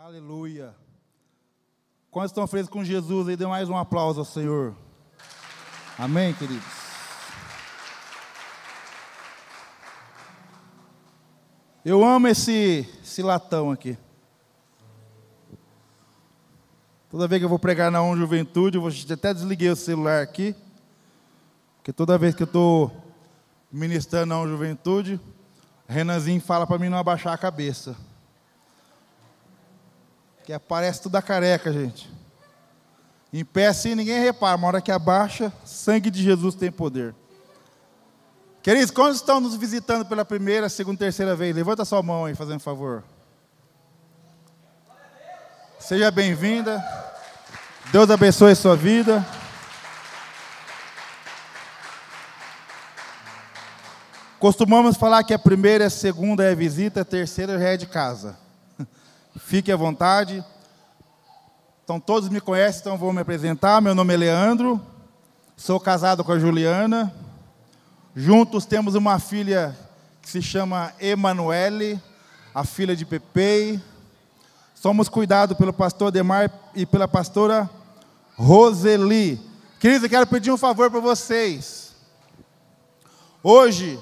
Aleluia. Quantos estão felizes com Jesus aí? Dê mais um aplauso ao Senhor. Amém, queridos? Eu amo esse latão aqui. Toda vez que eu vou pregar na ONU Juventude, eu até desliguei o celular aqui, porque toda vez que eu estou ministrando na ONU Juventude, Renanzinho fala para mim não abaixar a cabeça. Que aparece tudo a careca, gente. Em pé assim ninguém repara, uma hora que abaixa, sangue de Jesus tem poder. Queridos, quando estão nos visitando pela primeira, segunda, terceira vez, levanta sua mão aí, fazendo favor. Seja bem-vinda. Deus abençoe a sua vida. Costumamos falar que a primeira, a segunda é visita, a terceira já é de casa. Fique à vontade. Então todos me conhecem, então vou me apresentar. Meu nome é Leandro, sou casado com a Juliana. Juntos temos uma filha que se chama Emanuele, a filha de Pepei. Somos cuidados pelo pastor Demar e pela pastora Roseli. Queridos, eu quero pedir um favor para vocês. Hoje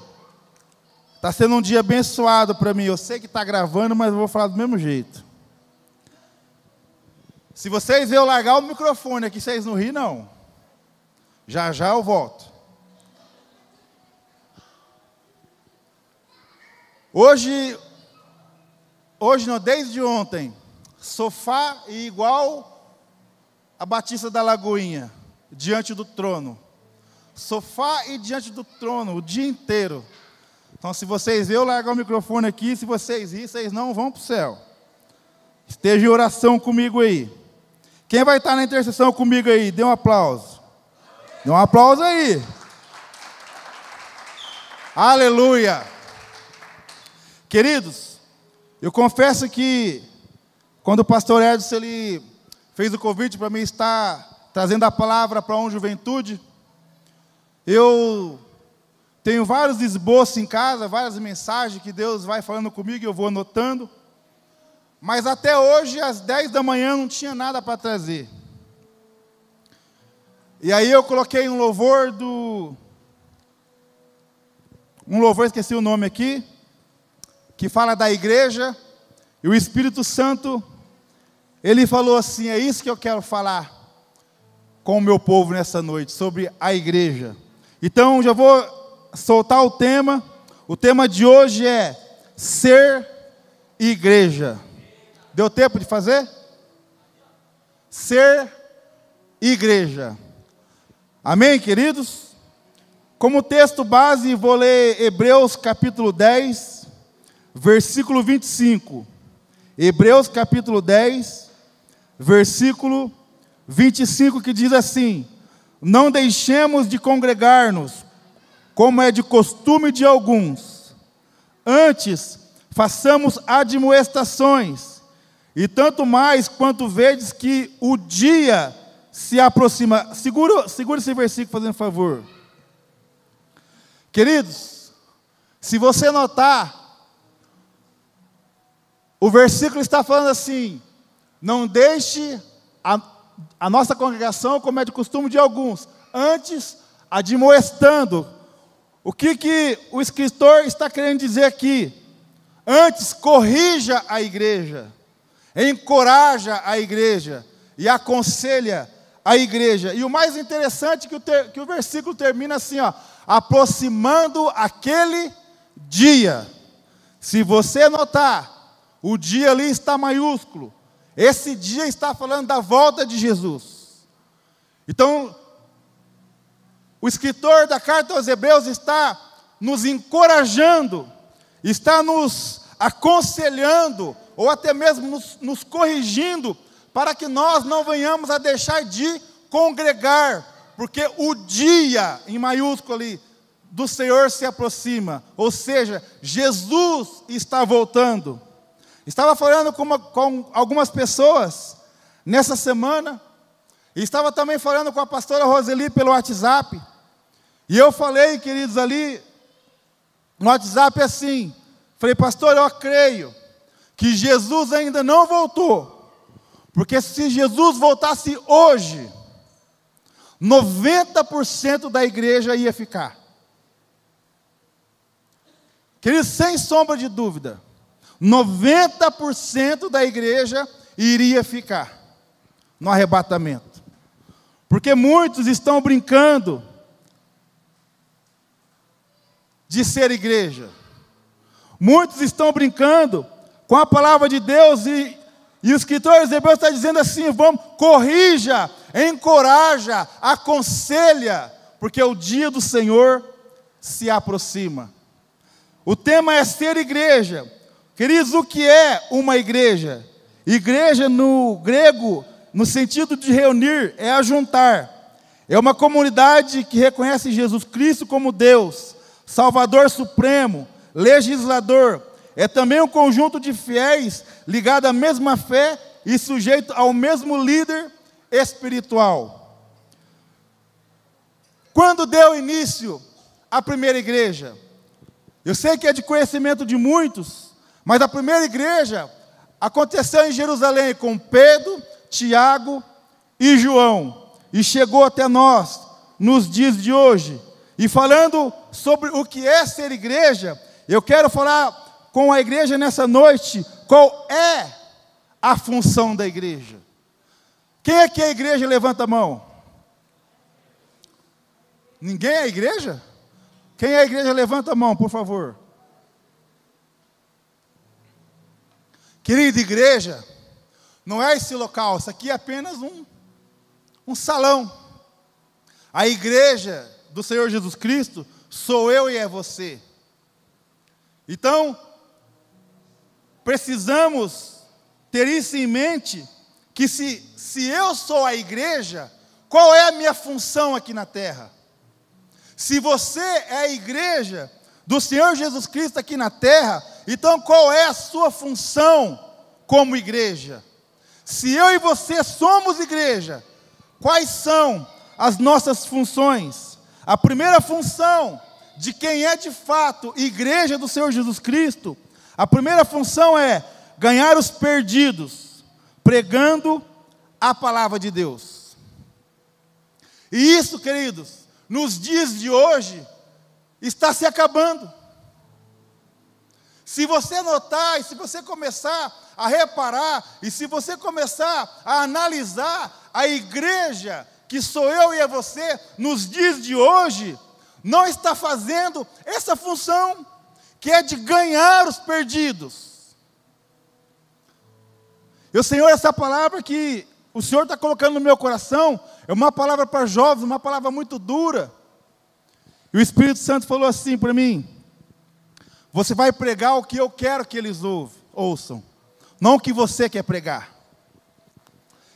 está sendo um dia abençoado para mim. Eu sei que está gravando, mas eu vou falar do mesmo jeito. Se vocês eu largar o microfone aqui, vocês não ri, não. Já já eu volto. Hoje não, desde ontem, sofá igual a Batista da Lagoinha, diante do trono. Sofá e diante do trono, o dia inteiro. Então, se vocês eu largar o microfone aqui, se vocês rirem, vocês não vão para o céu. Esteja em oração comigo aí. Quem vai estar na intercessão comigo aí? Dê um aplauso. Dê um aplauso aí. Aleluia. Queridos, eu confesso que quando o pastor Edson ele fez o convite para mim estar trazendo a palavra para a Juventude, eu tenho vários esboços em casa, várias mensagens que Deus vai falando comigo e eu vou anotando. Mas até hoje, às 10 da manhã, não tinha nada para trazer. E aí eu coloquei um louvor, esqueci o nome aqui, que fala da igreja, e o Espírito Santo, ele falou assim, é isso que eu quero falar com o meu povo nessa noite, sobre a igreja. Então, já vou soltar o tema de hoje é ser igreja. Deu tempo de fazer? Ser igreja. Amém, queridos? Como texto base, vou ler Hebreus capítulo 10, versículo 25. Hebreus capítulo 10, versículo 25, que diz assim: não deixemos de congregar-nos, como é de costume de alguns. Antes, façamos admoestações, e tanto mais quanto vedes que o dia se aproxima. Segura esse versículo, fazendo favor. Queridos, se você notar, o versículo está falando assim: não deixe a nossa congregação como é de costume de alguns, antes admoestando. O que o escritor está querendo dizer aqui? Antes, corrija a igreja, encoraja a igreja e aconselha a igreja. E o mais interessante é que o versículo termina assim, ó, aproximando aquele dia. Se você notar, o dia ali está maiúsculo. Esse dia está falando da volta de Jesus. Então, o escritor da carta aos Hebreus está nos encorajando, está nos aconselhando, ou até mesmo nos corrigindo, para que nós não venhamos a deixar de congregar, porque o dia, em maiúsculo ali, do Senhor se aproxima, ou seja, Jesus está voltando. Estava falando com algumas pessoas nessa semana, e estava também falando com a pastora Roseli pelo WhatsApp, e eu falei, queridos, ali no WhatsApp assim, falei, pastor, eu creio que Jesus ainda não voltou, porque se Jesus voltasse hoje, 90% da igreja ia ficar. Queridos, sem sombra de dúvida, 90% da igreja iria ficar no arrebatamento. Porque muitos estão brincando de ser igreja. Muitos estão brincando com a palavra de Deus e o escritor dos Hebreus está dizendo assim: vamos, corrija, encoraja, aconselha, porque o dia do Senhor se aproxima. O tema é ser igreja. Queridos, o que é uma igreja? Igreja no grego, no sentido de reunir, é ajuntar. É uma comunidade que reconhece Jesus Cristo como Deus, Salvador supremo, legislador. É também um conjunto de fiéis ligado à mesma fé e sujeito ao mesmo líder espiritual. Quando deu início a primeira igreja? Eu sei que é de conhecimento de muitos, mas a primeira igreja aconteceu em Jerusalém com Pedro, Tiago e João, e chegou até nós nos dias de hoje. E falando sobre o que é ser igreja, eu quero falar com a igreja nessa noite qual é a função da igreja. Quem é que é a igreja? Levanta a mão. Ninguém é a igreja? Quem é a igreja? Levanta a mão, por favor. Querida igreja, não é esse local, isso aqui é apenas um salão. A igreja do Senhor Jesus Cristo sou eu e é você. Então, precisamos ter isso em mente, que se eu sou a igreja, qual é a minha função aqui na terra? Se você é a igreja do Senhor Jesus Cristo aqui na terra, então qual é a sua função como igreja? Se eu e você somos igreja, quais são as nossas funções? A primeira função de quem é de fato igreja do Senhor Jesus Cristo, a primeira função é ganhar os perdidos, pregando a palavra de Deus. E isso, queridos, nos dias de hoje, está se acabando. Se você notar, e se você começar a reparar, e se você começar a analisar a igreja, que sou eu e é você, nos dias de hoje, não está fazendo essa função, que é de ganhar os perdidos. E o Senhor, essa palavra que o Senhor está colocando no meu coração, é uma palavra para jovens, uma palavra muito dura. E o Espírito Santo falou assim para mim: você vai pregar o que eu quero que eles ouçam, não o que você quer pregar.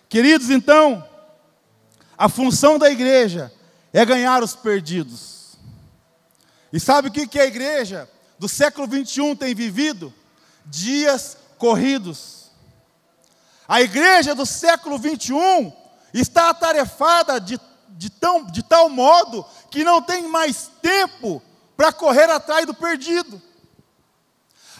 Queridos, então, a função da igreja é ganhar os perdidos. E sabe o que a igreja do século 21 tem vivido? Dias corridos. A igreja do século 21 está atarefada de tal modo que não tem mais tempo para correr atrás do perdido.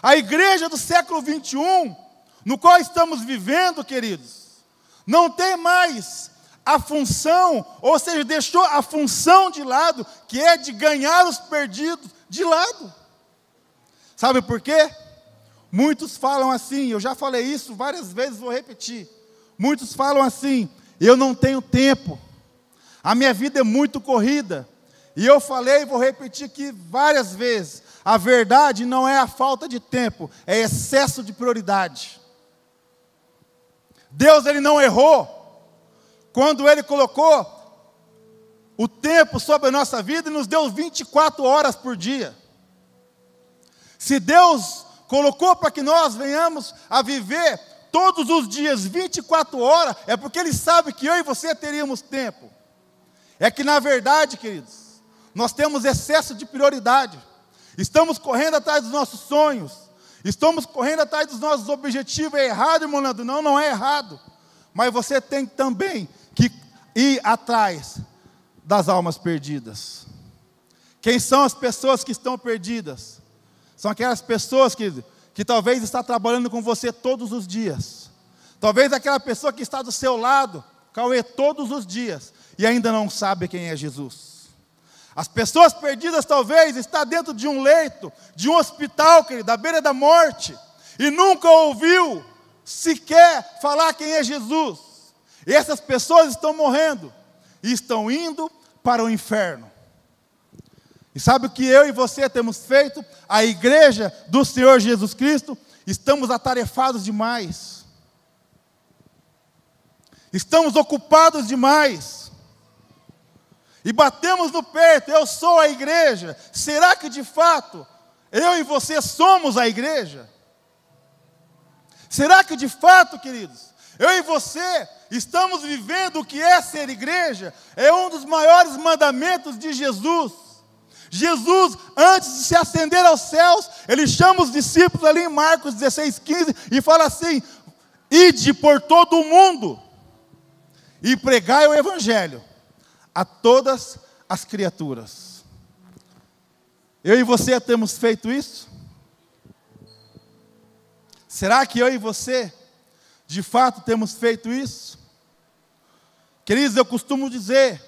A igreja do século 21, no qual estamos vivendo, queridos, não tem mais a função, ou seja, deixou a função de lado, que é de ganhar os perdidos, de lado. Sabe por quê? Muitos falam assim, eu já falei isso várias vezes, vou repetir. Muitos falam assim: eu não tenho tempo, a minha vida é muito corrida. E eu falei e vou repetir aqui várias vezes: a verdade não é a falta de tempo, é excesso de prioridade. Deus, Ele não errou quando Ele colocou o tempo sobre a nossa vida e nos deu 24 horas por dia. Se Deus colocou para que nós venhamos a viver todos os dias 24 horas, é porque Ele sabe que eu e você teríamos tempo. É que na verdade, queridos, nós temos excesso de prioridade. Estamos correndo atrás dos nossos sonhos, estamos correndo atrás dos nossos objetivos. É errado, irmão Leandro? Não, não é errado. Mas você tem também que ir atrás das almas perdidas. Quem são as pessoas que estão perdidas? São aquelas pessoas que talvez está trabalhando com você todos os dias. Talvez aquela pessoa que está do seu lado, Cauê, todos os dias, e ainda não sabe quem é Jesus. As pessoas perdidas talvez estão dentro de um leito, de um hospital, querido, à beira da morte, e nunca ouviu sequer falar quem é Jesus. E essas pessoas estão morrendo, e estão indo para o inferno. E sabe o que eu e você temos feito? A igreja do Senhor Jesus Cristo, estamos atarefados demais. Estamos ocupados demais. E batemos no peito, eu sou a igreja. Será que de fato eu e você somos a igreja? Será que de fato, queridos, eu e você estamos vivendo o que é ser igreja? É um dos maiores mandamentos de Jesus. Jesus, antes de se ascender aos céus, ele chama os discípulos ali em Marcos 16:15 e fala assim: ide por todo o mundo e pregai o evangelho a todas as criaturas. Eu e você temos feito isso? Será que eu e você, de fato, temos feito isso? Queridos, eu costumo dizer,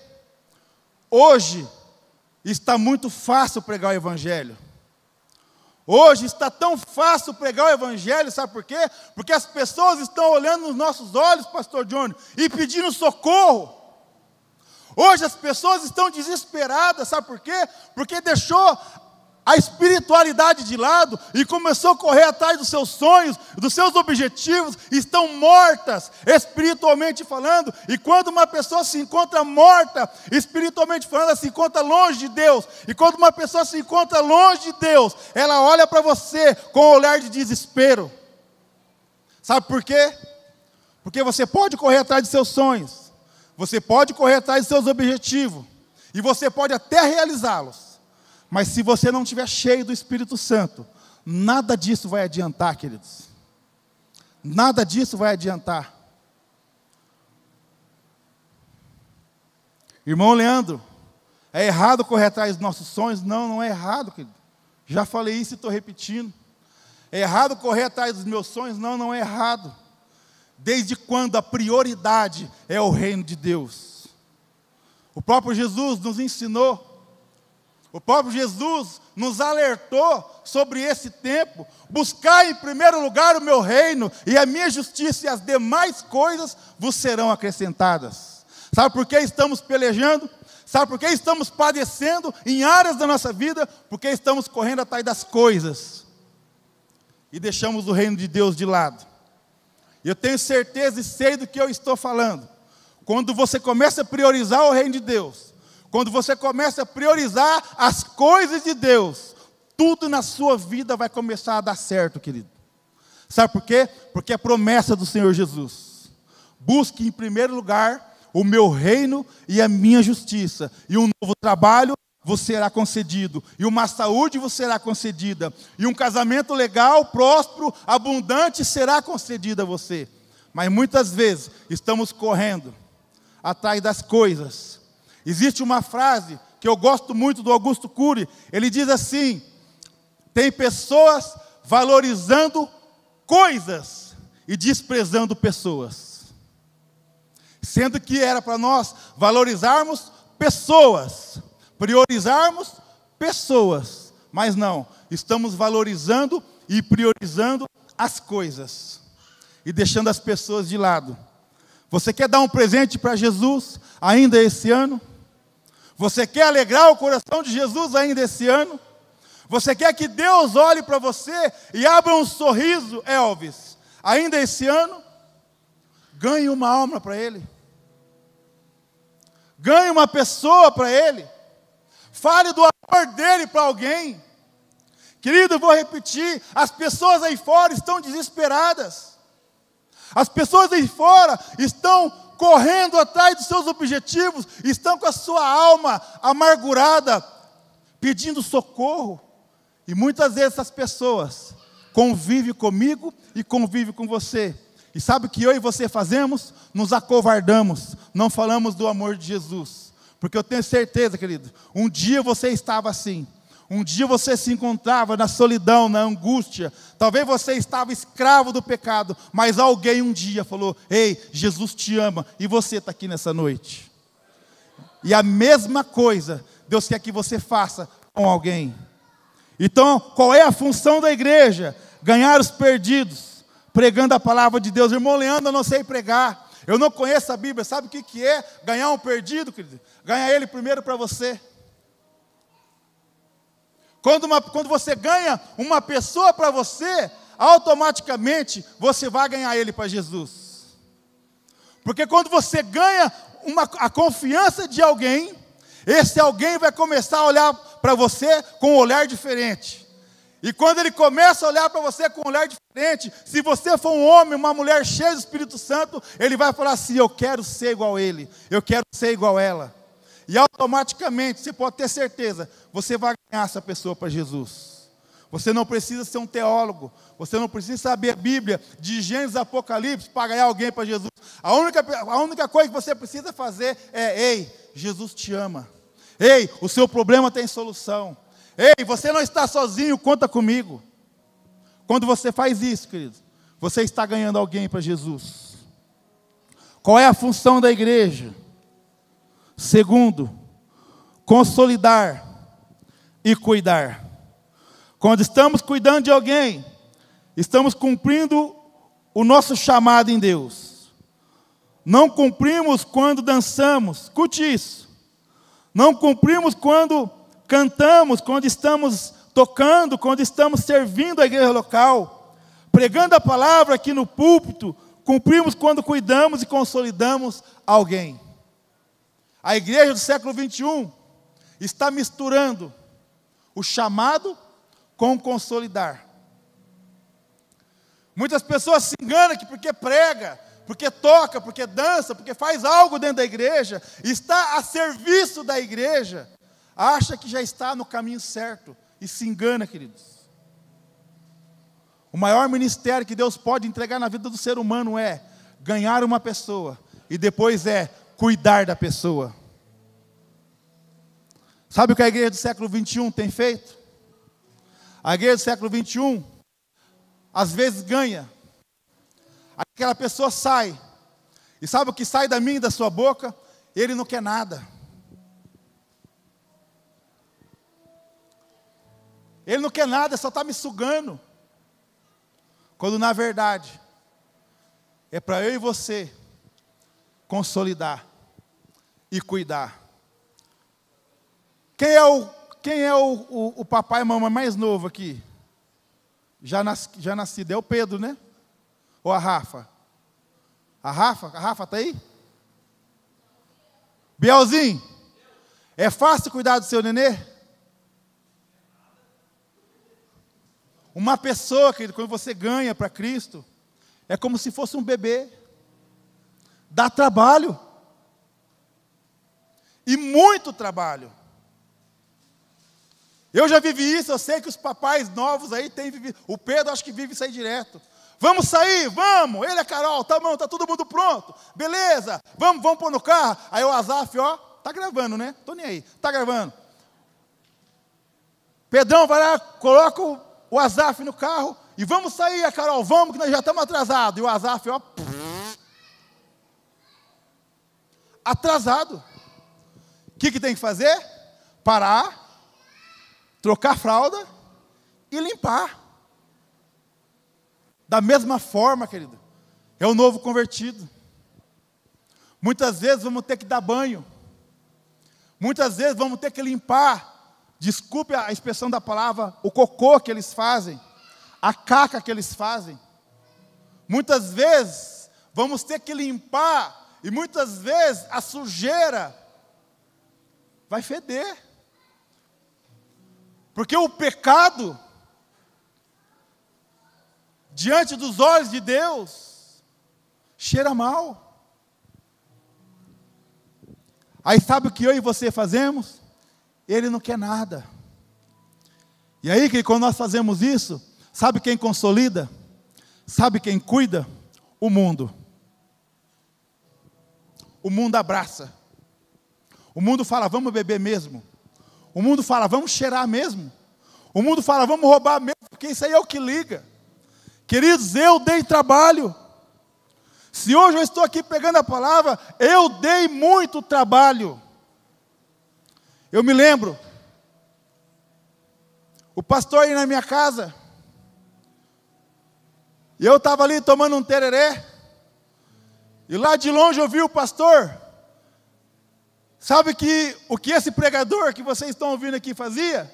hoje está muito fácil pregar o evangelho. Hoje está tão fácil pregar o evangelho, sabe por quê? Porque as pessoas estão olhando nos nossos olhos, pastor Johnny, e pedindo socorro. Hoje as pessoas estão desesperadas, sabe por quê? Porque deixou a espiritualidade de lado e começou a correr atrás dos seus sonhos, dos seus objetivos, estão mortas espiritualmente falando. E quando uma pessoa se encontra morta espiritualmente falando, ela se encontra longe de Deus. E quando uma pessoa se encontra longe de Deus, ela olha para você com um olhar de desespero. Sabe por quê? Porque você pode correr atrás de seus sonhos, você pode correr atrás de seus objetivos, e você pode até realizá-los. Mas se você não estiver cheio do Espírito Santo, nada disso vai adiantar, queridos. Nada disso vai adiantar. Irmão Leandro, é errado correr atrás dos nossos sonhos? Não, não é errado, querido. Já falei isso e estou repetindo. É errado correr atrás dos meus sonhos? Não, não é errado. Desde quando a prioridade é o reino de Deus? O próprio Jesus nos ensinou. O próprio Jesus nos alertou sobre esse tempo. Buscai em primeiro lugar o meu reino e a minha justiça, e as demais coisas vos serão acrescentadas. Sabe por que estamos pelejando? Sabe por que estamos padecendo em áreas da nossa vida? Porque estamos correndo atrás das coisas e deixamos o reino de Deus de lado. Eu tenho certeza e sei do que eu estou falando. Quando você começa a priorizar o reino de Deus, quando você começa a priorizar as coisas de Deus, tudo na sua vida vai começar a dar certo, querido. Sabe por quê? Porque é promessa do Senhor Jesus. Busque em primeiro lugar o meu reino e a minha justiça, e um novo trabalho vos será concedido, e uma saúde vos será concedida, e um casamento legal, próspero, abundante será concedido a você. Mas muitas vezes estamos correndo atrás das coisas. Existe uma frase que eu gosto muito do Augusto Cury. Ele diz assim: tem pessoas valorizando coisas e desprezando pessoas. Sendo que era para nós valorizarmos pessoas, priorizarmos pessoas. Mas não, estamos valorizando e priorizando as coisas e deixando as pessoas de lado. Você quer dar um presente para Jesus ainda esse ano? Você quer alegrar o coração de Jesus ainda esse ano? Você quer que Deus olhe para você e abra um sorriso, Elvis, ainda esse ano? Ganhe uma alma para Ele. Ganhe uma pessoa para Ele. Fale do amor dEle para alguém. Querido, eu vou repetir, as pessoas aí fora estão desesperadas. As pessoas aí fora estão correndo atrás dos seus objetivos, estão com a sua alma amargurada, pedindo socorro. E muitas vezes essas pessoas convivem comigo e convivem com você. E sabe o que eu e você fazemos? Nos acovardamos, não falamos do amor de Jesus. Porque eu tenho certeza, querido, um dia você estava assim. Um dia você se encontrava na solidão, na angústia. Talvez você estava escravo do pecado, mas alguém um dia falou: ei, Jesus te ama, e você está aqui nessa noite. E a mesma coisa Deus quer que você faça com alguém. Então, qual é a função da igreja? Ganhar os perdidos, pregando a palavra de Deus. Irmão Leandro, eu não sei pregar, eu não conheço a Bíblia. Sabe o que é ganhar um perdido, querido? Ganhar ele primeiro para você. Quando você ganha uma pessoa para você, automaticamente você vai ganhar ele para Jesus. Porque quando você ganha a confiança de alguém, esse alguém vai começar a olhar para você com um olhar diferente. E quando ele começa a olhar para você com um olhar diferente, se você for um homem, uma mulher cheia do Espírito Santo, ele vai falar assim: eu quero ser igual a ele, eu quero ser igual a ela. E automaticamente, você pode ter certeza, você vai ganhar essa pessoa para Jesus. Você não precisa ser um teólogo, você não precisa saber a Bíblia de Gênesis a Apocalipse para ganhar alguém para Jesus. A única coisa que você precisa fazer é: ei, Jesus te ama. Ei, o seu problema tem solução. Ei, você não está sozinho, conta comigo. Quando você faz isso, querido, você está ganhando alguém para Jesus. Qual é a função da igreja? Segundo, consolidar e cuidar. Quando estamos cuidando de alguém, estamos cumprindo o nosso chamado em Deus. Não cumprimos quando dançamos, escute isso. Não cumprimos quando cantamos, quando estamos tocando, quando estamos servindo a igreja local, pregando a palavra aqui no púlpito. Cumprimos quando cuidamos e consolidamos alguém. A igreja do século 21 está misturando o chamado com o consolidar. Muitas pessoas se enganam que porque prega, porque toca, porque dança, porque faz algo dentro da igreja, está a serviço da igreja, acha que já está no caminho certo e se engana, queridos. O maior ministério que Deus pode entregar na vida do ser humano é ganhar uma pessoa e depois é cuidar da pessoa. Sabe o que a igreja do século 21 tem feito? A igreja do século 21 às vezes ganha. Aquela pessoa sai. E sabe o que sai da minha e da sua boca? Ele não quer nada. Ele não quer nada, só está me sugando. Quando na verdade é para eu e você consolidar e cuidar. Quem é o papai e mamãe mais novo aqui? Já nascido, é o Pedro, né? Ou a Rafa? A Rafa está aí? Bielzinho, é fácil cuidar do seu nenê? Uma pessoa, querido, quando você ganha para Cristo, é como se fosse um bebê. Dá trabalho. E muito trabalho. Eu já vivi isso, eu sei que os papais novos aí têm vivido. O Pedro acho que vive isso aí direto. Vamos sair, vamos. Ele e a Carol, tá bom, tá todo mundo pronto. Beleza, vamos pôr no carro. Aí o Azaf, ó, tá gravando, né? Tô nem aí, tá gravando. Pedrão vai lá, coloca o Azaf no carro e vamos sair, a Carol, vamos que nós já estamos atrasados. E o Azaf, ó, atrasado. O que tem que fazer? Parar, trocar a fralda e limpar. Da mesma forma, querido, é o novo convertido. Muitas vezes vamos ter que dar banho. Muitas vezes vamos ter que limpar, desculpe a expressão da palavra, o cocô que eles fazem, a caca que eles fazem. Muitas vezes vamos ter que limpar, e muitas vezes a sujeira vai feder. Porque o pecado, diante dos olhos de Deus, cheira mal. Aí sabe o que eu e você fazemos? Ele não quer nada. E aí, que quando nós fazemos isso, sabe quem consolida? Sabe quem cuida? O mundo. O mundo abraça. O mundo fala, vamos beber mesmo. O mundo fala, vamos cheirar mesmo. O mundo fala, vamos roubar mesmo, porque isso aí é o que liga. Queridos, eu dei trabalho. Se hoje eu estou aqui pegando a palavra, eu dei muito trabalho. Eu me lembro, o pastor ia na minha casa, e eu estava ali tomando um tereré, e lá de longe eu vi o pastor. Sabe o que esse pregador que vocês estão ouvindo aqui fazia?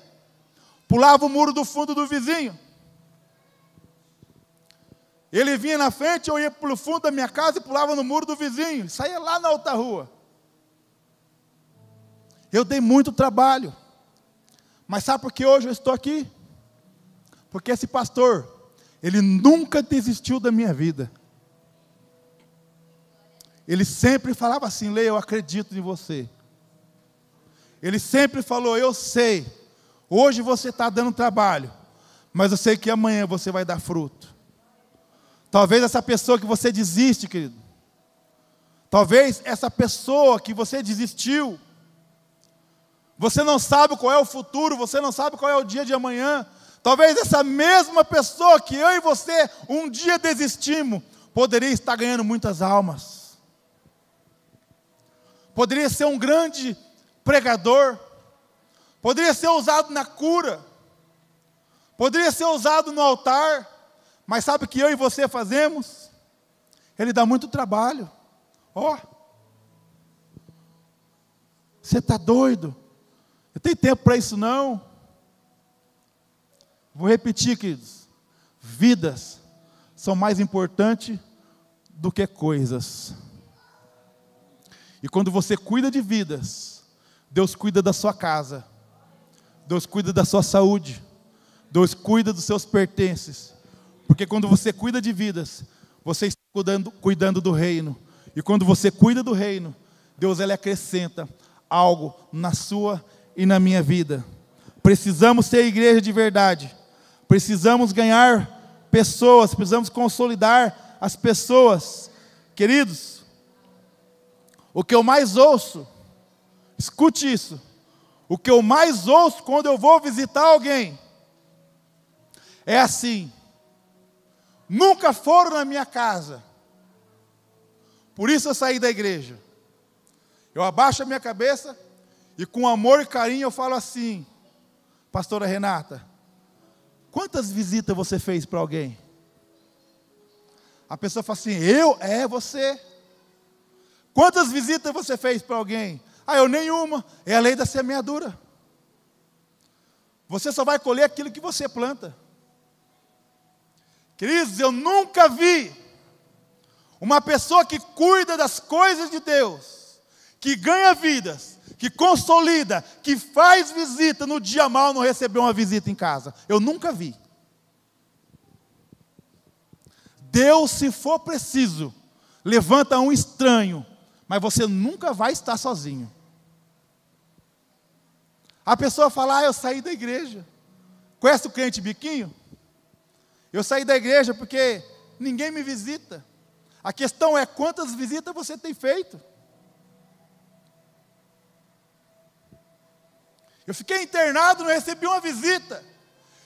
Pulava o muro do fundo do vizinho. Ele vinha na frente, eu ia pelo fundo da minha casa e pulava no muro do vizinho. Saía lá na outra rua. Eu dei muito trabalho. Mas sabe por que hoje eu estou aqui? Porque esse pastor, ele nunca desistiu da minha vida. Ele sempre falava assim, Lê, eu acredito em você. Ele sempre falou, eu sei, hoje você está dando trabalho, mas eu sei que amanhã você vai dar fruto. Talvez essa pessoa que você desiste, querido, talvez essa pessoa que você desistiu, você não sabe qual é o futuro, você não sabe qual é o dia de amanhã. Talvez essa mesma pessoa que eu e você um dia desistimos, poderia estar ganhando muitas almas. Poderia ser um grande pregador, poderia ser usado na cura, poderia ser usado no altar, mas sabe o que eu e você fazemos? Ele dá muito trabalho. Você está doido? Eu tenho tempo para isso não. Vou repetir, queridos. Vidas são mais importantes do que coisas. E quando você cuida de vidas, Deus cuida da sua casa, Deus cuida da sua saúde, Deus cuida dos seus pertences. Porque quando você cuida de vidas, você está cuidando do reino. E quando você cuida do reino, Deus ele acrescenta algo na sua e na minha vida. Precisamos ser igreja de verdade. Precisamos ganhar pessoas, precisamos consolidar as pessoas. Queridos, o que eu mais ouço, escute isso, o que eu mais ouço quando eu vou visitar alguém, é assim: nunca foram na minha casa, por isso eu saí da igreja. Eu abaixo a minha cabeça e com amor e carinho eu falo assim: pastora Renata, quantas visitas você fez para alguém? A pessoa fala assim: eu? É, você. Quantas visitas você fez para alguém? Eu nenhuma. É a lei da semeadura. Você só vai colher aquilo que você planta. Queridos, eu nunca vi uma pessoa que cuida das coisas de Deus, que ganha vidas, que consolida, que faz visita, no dia mal não recebeu uma visita em casa. Eu nunca vi. Deus, se for preciso, levanta um estranho, mas você nunca vai estar sozinho. A pessoa fala: eu saí da igreja. Conhece o crente biquinho? Eu saí da igreja porque ninguém me visita. A questão é quantas visitas você tem feito. Eu fiquei internado, não recebi uma visita.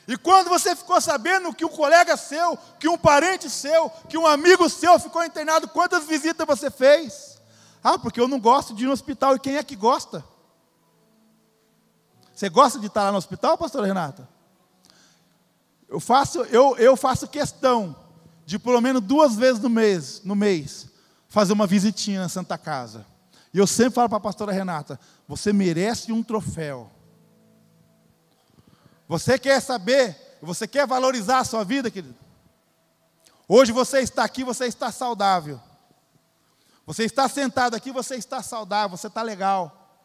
E quando você ficou sabendo que um colega seu, que um parente seu, que um amigo seu ficou internado, quantas visitas você fez? Porque eu não gosto de ir no hospital. E quem é que gosta? Você gosta de estar lá no hospital, pastora Renata? Eu faço questão de pelo menos 2 vezes no mês fazer uma visitinha na Santa Casa. E eu sempre falo para a pastora Renata: você merece um troféu. Você quer saber, você quer valorizar a sua vida, querido? Hoje você está aqui, você está saudável. Você está sentado aqui, você está saudável, você está legal.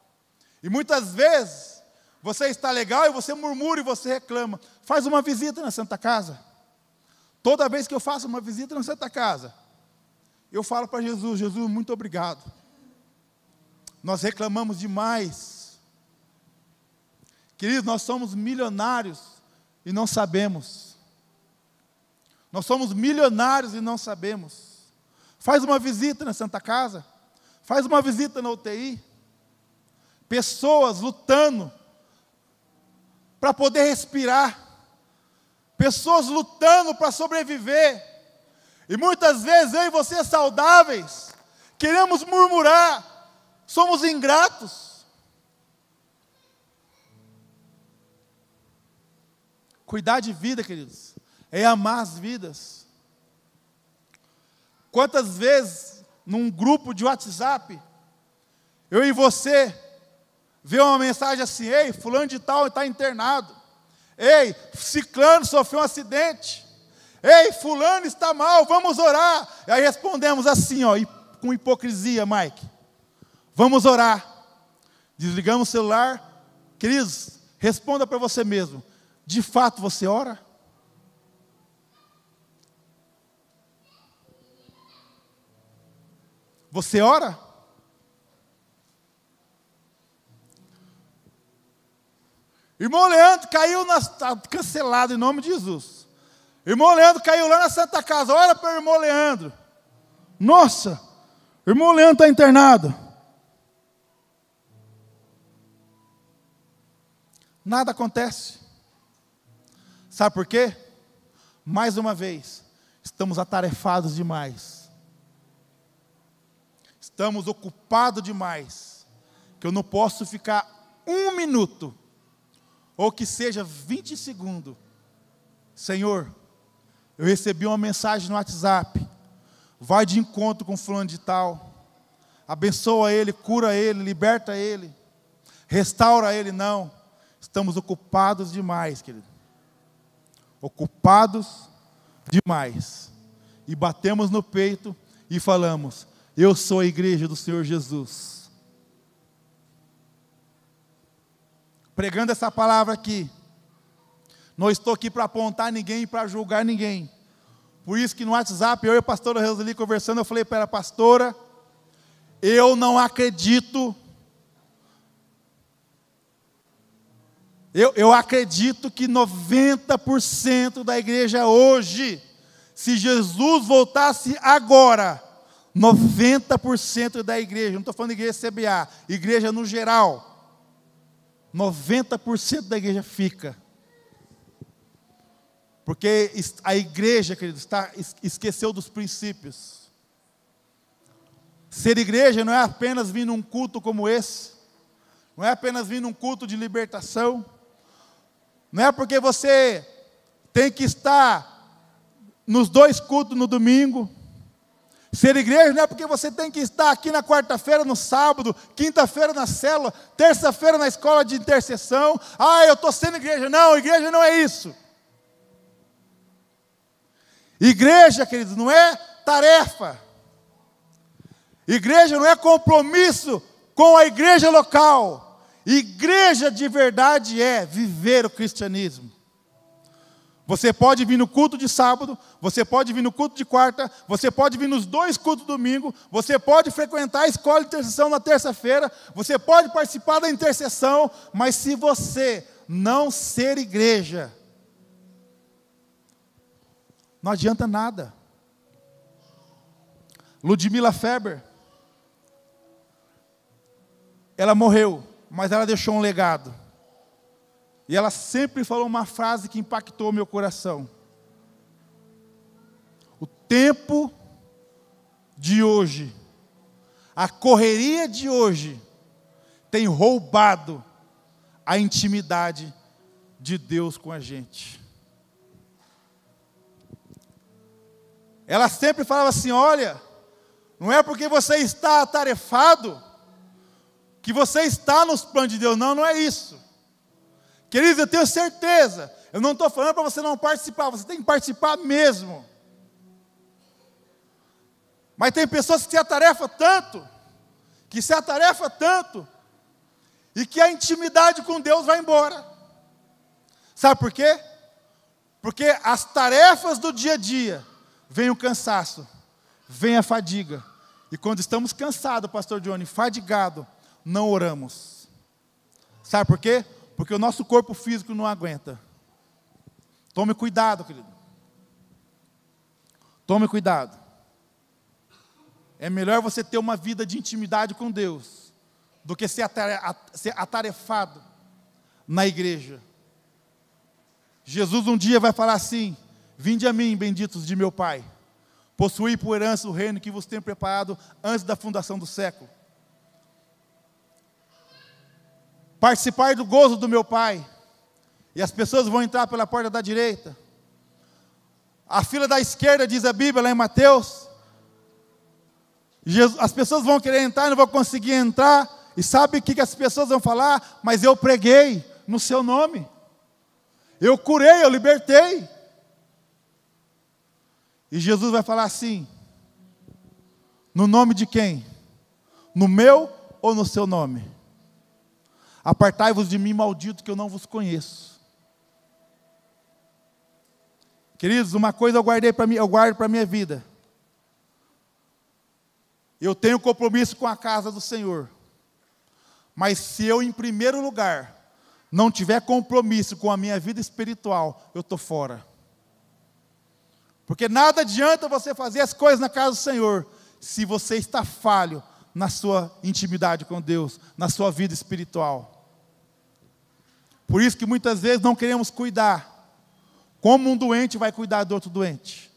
E muitas vezes, você está legal e você murmura e você reclama. Faz uma visita na Santa Casa. Toda vez que eu faço uma visita na Santa Casa, eu falo para Jesus: Jesus, muito obrigado. Nós reclamamos demais. Queridos, nós somos milionários e não sabemos. Nós somos milionários e não sabemos. Faz uma visita na Santa Casa. Faz uma visita na UTI. Pessoas lutando para poder respirar, pessoas lutando para sobreviver, e muitas vezes eu e você saudáveis, queremos murmurar, somos ingratos. Cuidar de vida, queridos, é amar as vidas. Quantas vezes, num grupo de WhatsApp, eu e você, vê uma mensagem assim: ei, fulano de tal está internado. Ei, ciclano sofreu um acidente. Ei, fulano está mal, vamos orar. E aí respondemos assim, ó, com hipocrisia, Mike. Vamos orar. Desligamos o celular. Queridos, responda para você mesmo. De fato você ora? Você ora? Irmão Leandro caiu, está cancelado em nome de Jesus. Irmão Leandro caiu lá na Santa Casa, ora para o irmão Leandro. Nossa, o irmão Leandro está internado. Nada acontece. Sabe por quê? Mais uma vez, estamos atarefados demais. Estamos ocupados demais. Que eu não posso ficar 1 minuto, ou que seja 20 segundos. Senhor, eu recebi uma mensagem no WhatsApp. Vai de encontro com fulano de tal. Abençoa ele, cura ele, liberta ele. Restaura ele. Não. Estamos ocupados demais, querido. Ocupados demais. E batemos no peito e falamos: eu sou a igreja do Senhor Jesus. Pregando essa palavra aqui, não estou aqui para apontar ninguém, para julgar ninguém. Por isso que no WhatsApp, eu e a pastora Roseli conversando, eu falei para ela: pastora, eu não acredito. Eu acredito que 90% da igreja hoje, se Jesus voltasse agora, 90% da igreja, não estou falando de igreja CBA, igreja no geral, 90% da igreja fica. Porque a igreja, queridos, esqueceu dos princípios. Ser igreja não é apenas vir num culto como esse, não é apenas vir num culto de libertação, não é porque você tem que estar nos 2 cultos no domingo. Ser igreja não é porque você tem que estar aqui na quarta-feira, no sábado, quinta-feira na célula, terça-feira na escola de intercessão. Ah, eu estou sendo igreja. Não, igreja não é isso. Igreja, queridos, não é tarefa. Igreja não é compromisso com a igreja local. Igreja de verdade é viver o cristianismo. Você pode vir no culto de sábado, você pode vir no culto de quarta, você pode vir nos 2 cultos de domingo, você pode frequentar a escola de intercessão na terça-feira, você pode participar da intercessão, mas se você não ser igreja, não adianta nada. Ludmila Feber, ela morreu, mas ela deixou um legado. E ela sempre falou uma frase que impactou meu coração. O tempo de hoje, a correria de hoje, tem roubado a intimidade de Deus com a gente. Ela sempre falava assim: olha, não é porque você está atarefado que você está nos planos de Deus. Não, não é isso. Queridos, eu tenho certeza, eu não estou falando para você não participar, você tem que participar mesmo. Mas tem pessoas que se atarefam tanto, e que a intimidade com Deus vai embora. Sabe por quê? Porque as tarefas do dia a dia, vem o cansaço, vem a fadiga. E quando estamos cansados, pastor Johnny, fadigado, não oramos. Sabe por quê? Porque o nosso corpo físico não aguenta. Tome cuidado, querido. Tome cuidado. É melhor você ter uma vida de intimidade com Deus do que ser atarefado na igreja. Jesus um dia vai falar assim: vinde a mim, benditos de meu Pai, possuí por herança o reino que vos tenho preparado antes da fundação do século. Participar do gozo do meu Pai. E as pessoas vão entrar pela porta da direita. A fila da esquerda, diz a Bíblia lá em Mateus. As pessoas vão querer entrar e não vão conseguir entrar. E sabe o que as pessoas vão falar? Mas eu preguei no seu nome. Eu curei, eu libertei. E Jesus vai falar assim: no nome de quem? No meu ou no seu nome? Apartai-vos de mim, maldito, que eu não vos conheço. Queridos, uma coisa eu guardo para a minha vida. Eu tenho compromisso com a casa do Senhor. Mas se eu, em primeiro lugar, não tiver compromisso com a minha vida espiritual, eu estou fora. Porque nada adianta você fazer as coisas na casa do Senhor, se você está falho na sua intimidade com Deus, na sua vida espiritual. Por isso que muitas vezes não queremos cuidar. Como um doente vai cuidar do outro doente?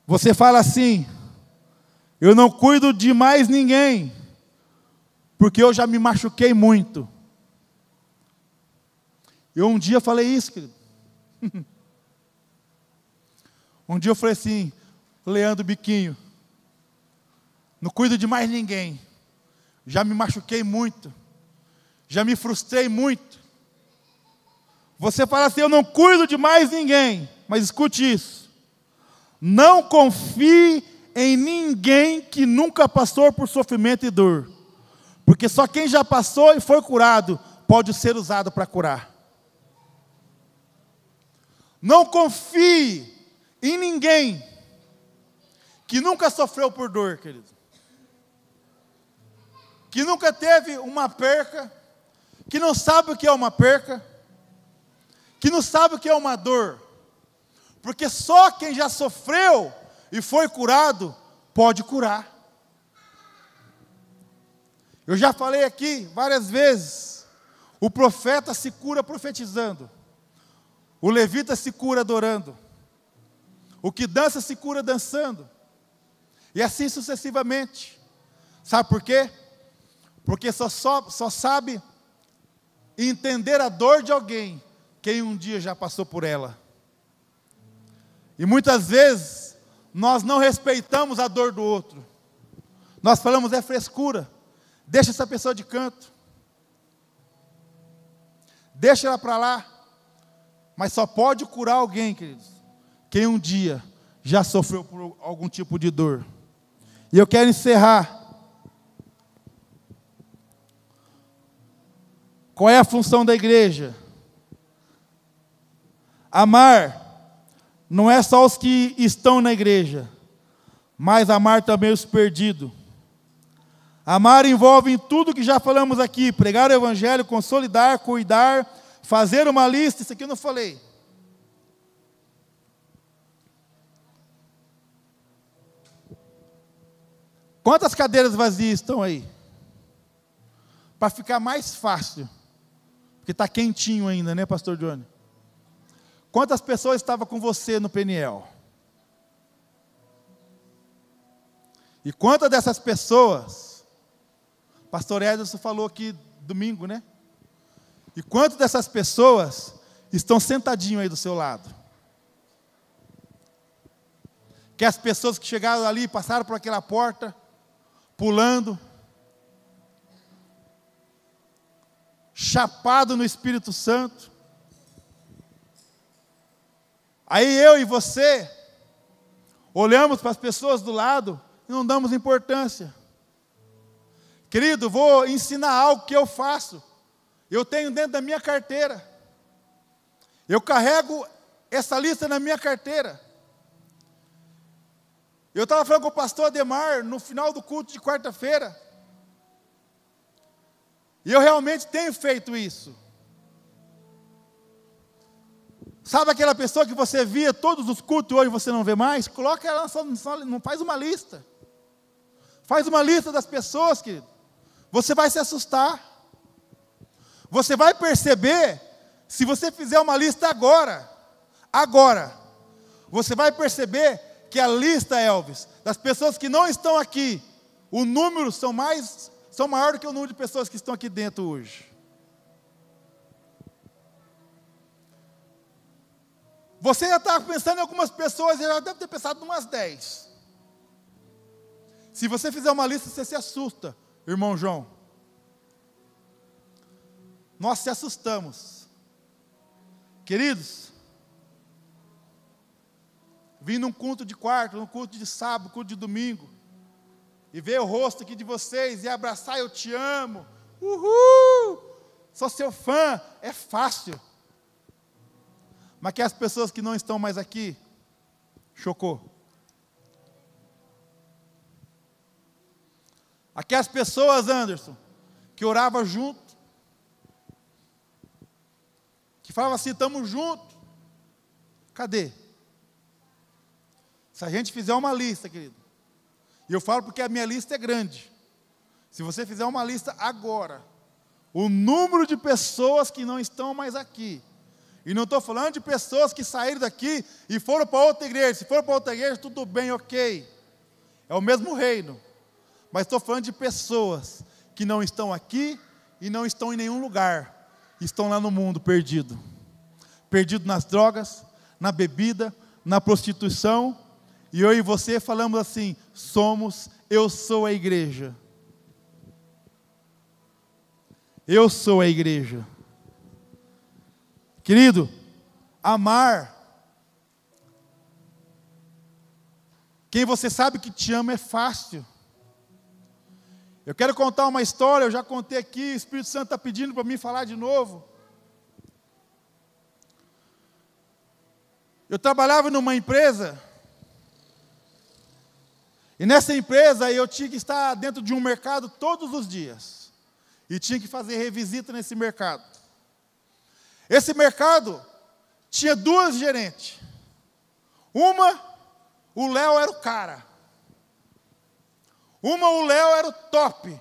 Você fala assim: eu não cuido de mais ninguém, porque eu já me machuquei muito. Eu um dia falei isso, querido. Um dia eu falei assim: Leandro Biquinho, não cuido de mais ninguém, já me machuquei muito, já me frustrei muito. Você fala assim: eu não cuido de mais ninguém, mas escute isso: não confie em ninguém que nunca passou por sofrimento e dor, porque só quem já passou e foi curado pode ser usado para curar. Não confie em ninguém que nunca sofreu por dor, querido, que nunca teve uma perca, que não sabe o que é uma perca, que não sabe o que é uma dor, porque só quem já sofreu e foi curado pode curar. Eu já falei aqui várias vezes: o profeta se cura profetizando, o levita se cura adorando, o que dança se cura dançando, e assim sucessivamente. Sabe por quê? Porque só sabe entender a dor de alguém quem um dia já passou por ela. E muitas vezes nós não respeitamos a dor do outro. Nós falamos: é frescura, deixa essa pessoa de canto, deixa ela para lá. Mas só pode curar alguém, queridos, quem um dia já sofreu por algum tipo de dor. E eu quero encerrar. Qual é a função da igreja? Amar não é só os que estão na igreja, mas amar também os perdidos. Amar envolve tudo que já falamos aqui: pregar o evangelho, consolidar, cuidar, fazer uma lista. Isso aqui eu não falei. Quantas cadeiras vazias estão aí? Para ficar mais fácil, porque está quentinho ainda, né, pastor Johnny? Quantas pessoas estavam com você no Peniel? E quantas dessas pessoas, pastor Ederson falou aqui domingo, né? E quantas dessas pessoas estão sentadinho aí do seu lado? Que as pessoas que chegaram ali, passaram por aquela porta, pulando, chapado no Espírito Santo. Aí eu e você olhamos para as pessoas do lado e não damos importância. Querido, vou ensinar algo que eu faço. Eu tenho dentro da minha carteira. Eu carrego essa lista na minha carteira. Eu estava falando com o pastor Ademar no final do culto de quarta-feira. E eu realmente tenho feito isso. Sabe aquela pessoa que você via todos os cultos e hoje você não vê mais? Coloca ela não faz uma lista. Faz uma lista das pessoas, querido. Você vai se assustar. Você vai perceber, se você fizer uma lista agora, você vai perceber que a lista, Elvis, das pessoas que não estão aqui, o número são maior do que o número de pessoas que estão aqui dentro hoje. Você já estava pensando em algumas pessoas, já deve ter pensado em umas 10. Se você fizer uma lista, você se assusta, irmão João. Nós se assustamos. Queridos, vim num culto de quarta, num culto de sábado, culto de domingo, e ver o rosto aqui de vocês, e abraçar, eu te amo, uhul, sou seu fã, é fácil. Mas que as pessoas que não estão mais aqui, chocou. Aquelas pessoas, Anderson, que oravam junto, que falavam assim, estamos juntos, cadê? Se a gente fizer uma lista, querido, e eu falo porque a minha lista é grande, se você fizer uma lista agora, o número de pessoas que não estão mais aqui, e não estou falando de pessoas que saíram daqui e foram para outra igreja. Se foram para outra igreja, tudo bem, ok. É o mesmo reino. Mas estou falando de pessoas que não estão aqui e não estão em nenhum lugar. Estão lá no mundo perdido. Perdido nas drogas, na bebida, na prostituição. E eu e você falamos assim, eu sou a igreja. Eu sou a igreja. Querido, amar quem você sabe que te ama é fácil. Eu quero contar uma história, eu já contei aqui, o Espírito Santo está pedindo para mim falar de novo. Eu trabalhava numa empresa, e nessa empresa eu tinha que estar dentro de um mercado todos os dias, e tinha que fazer revisita nesse mercado. Esse mercado tinha 2 gerentes. Uma, o Léo era o cara. O Léo era o top.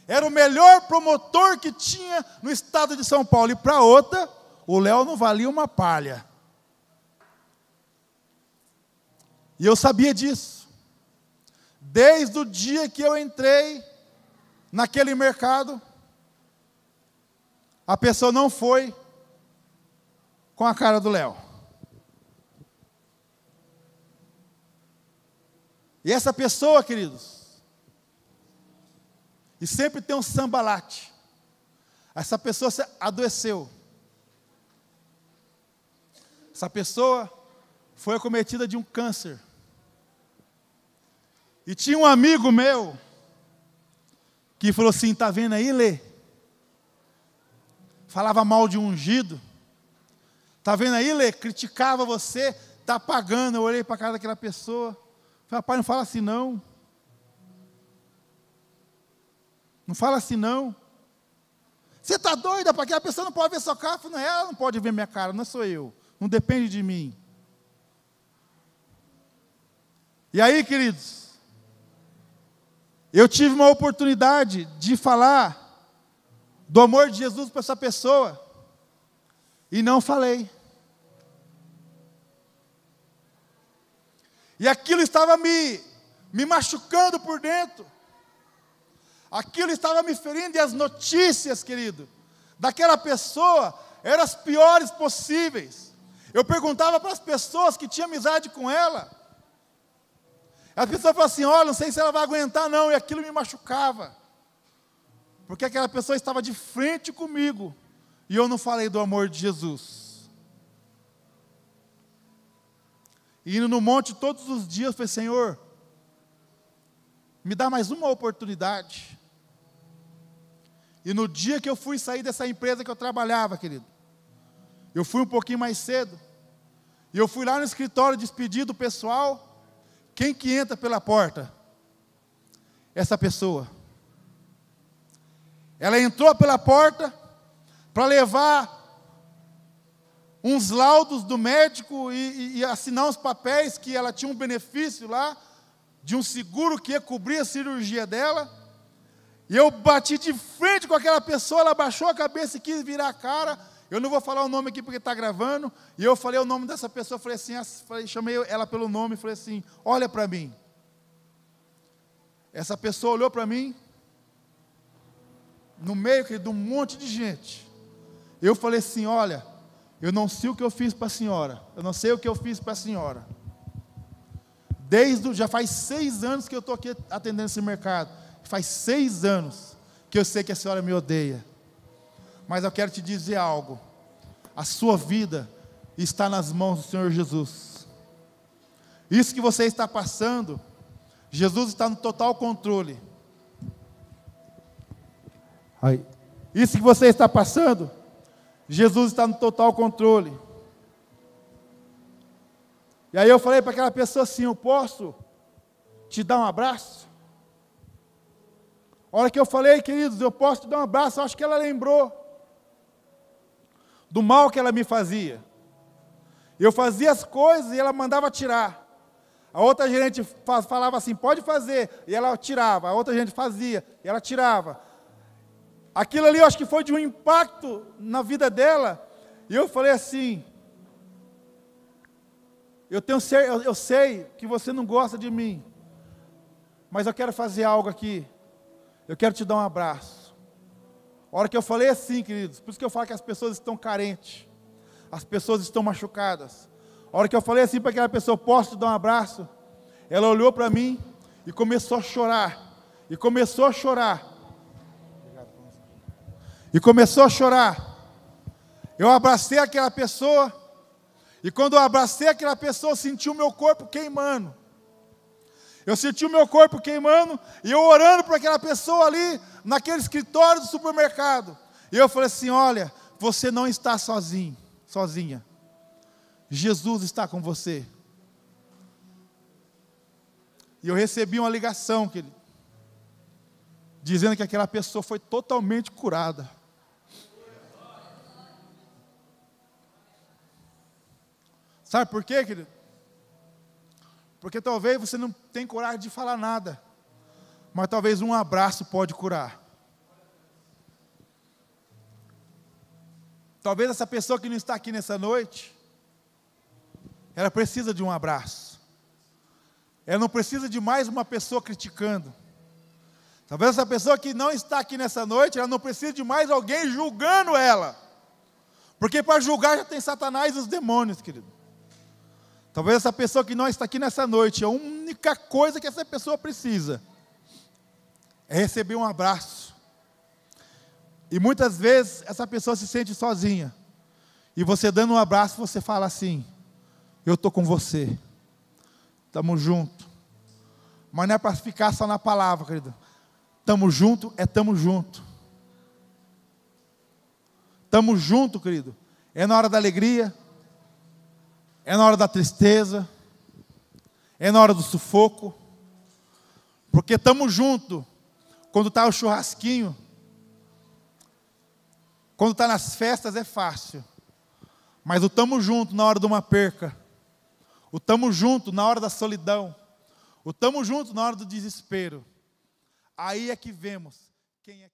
Era o melhor promotor que tinha no estado de São Paulo. E para outra, o Léo não valia uma palha. E eu sabia disso. Desde o dia que eu entrei naquele mercado, a pessoa não foi com a cara do Léo. E essa pessoa, queridos, e sempre tem um sambalate, essa pessoa adoeceu. Essa pessoa foi acometida de um câncer. E tinha um amigo meu, que falou assim, está vendo aí, Lê? Falava mal de um ungido. Está vendo aí, Lê? Criticava você, está pagando. Eu olhei para a cara daquela pessoa. Falei, rapaz, não fala assim não. Não fala assim não. Você está doida? Porque a pessoa não pode ver sua cara. Eu falei, não, ela não pode ver minha cara, não sou eu. Não depende de mim. E aí, queridos, eu tive uma oportunidade de falar do amor de Jesus para essa pessoa. E não falei. E aquilo estava me machucando por dentro. Aquilo estava me ferindo. E as notícias, querido, daquela pessoa eram as piores possíveis. Eu perguntava para as pessoas que tinham amizade com ela. As pessoas falavam assim, olha, não sei se ela vai aguentar não. E aquilo me machucava. Porque aquela pessoa estava de frente comigo. E eu não falei do amor de Jesus. E indo no monte todos os dias, eu falei, Senhor, me dá mais uma oportunidade. E no dia que eu fui sair dessa empresa que eu trabalhava, querido, eu fui um pouquinho mais cedo. E eu fui lá no escritório despedir do pessoal. Quem que entra pela porta? Essa pessoa. Ela entrou pela porta para levar uns laudos do médico e assinar uns papéis que ela tinha um benefício lá, de um seguro que ia cobrir a cirurgia dela. E eu bati de frente com aquela pessoa, ela baixou a cabeça e quis virar a cara. Eu não vou falar o nome aqui porque está gravando. E eu falei o nome dessa pessoa, falei assim, chamei ela pelo nome e falei assim, olha para mim. Essa pessoa olhou para mim, no meio de um monte de gente. Eu falei assim, olha, eu não sei o que eu fiz para a senhora. Eu não sei o que eu fiz para a senhora. Já faz 6 anos que eu estou aqui atendendo esse mercado. Faz 6 anos que eu sei que a senhora me odeia. Mas eu quero te dizer algo. A sua vida está nas mãos do Senhor Jesus. Isso que você está passando, Jesus está no total controle. Aí. Isso que você está passando, Jesus está no total controle. E aí eu falei para aquela pessoa assim, eu posso te dar um abraço? A hora que eu falei, queridos, eu posso te dar um abraço, eu acho que ela lembrou do mal que ela me fazia. Eu fazia as coisas e ela mandava tirar. A outra gerente falava assim, pode fazer, e ela tirava. A outra gente fazia, e ela tirava. Aquilo ali eu acho que foi de um impacto na vida dela. E eu falei assim, eu sei que você não gosta de mim, mas eu quero fazer algo aqui. Eu quero te dar um abraço. A hora que eu falei assim, queridos, por isso que eu falo que as pessoas estão carentes, as pessoas estão machucadas. A hora que eu falei assim para aquela pessoa, posso te dar um abraço? Ela olhou para mim e começou a chorar. E começou a chorar. E começou a chorar. Eu abracei aquela pessoa. E quando eu abracei aquela pessoa, eu senti o meu corpo queimando. Eu senti o meu corpo queimando, e eu orando para aquela pessoa ali, naquele escritório do supermercado. E eu falei assim, olha, você não está sozinho, sozinha. Jesus está com você. E eu recebi uma ligação, querido, dizendo que aquela pessoa foi totalmente curada. Sabe por quê, querido? Porque talvez você não tenha coragem de falar nada, mas talvez um abraço pode curar. Talvez essa pessoa que não está aqui nessa noite, ela precisa de um abraço. Ela não precisa de mais uma pessoa criticando. Talvez essa pessoa que não está aqui nessa noite, ela não precisa de mais alguém julgando ela. Porque para julgar já tem Satanás e os demônios, querido. Talvez essa pessoa que não está aqui nessa noite, a única coisa que essa pessoa precisa é receber um abraço. E muitas vezes essa pessoa se sente sozinha. E você dando um abraço, você fala assim, eu estou com você. Estamos juntos. Mas não é para ficar só na palavra, querido. Estamos juntos, estamos juntos. Estamos juntos, querido. É na hora da alegria. É na hora da tristeza, é na hora do sufoco, porque estamos juntos, quando está o churrasquinho, quando está nas festas é fácil, mas o estamos juntos na hora de uma perca, o estamos juntos na hora da solidão, o estamos juntos na hora do desespero, aí é que vemos quem é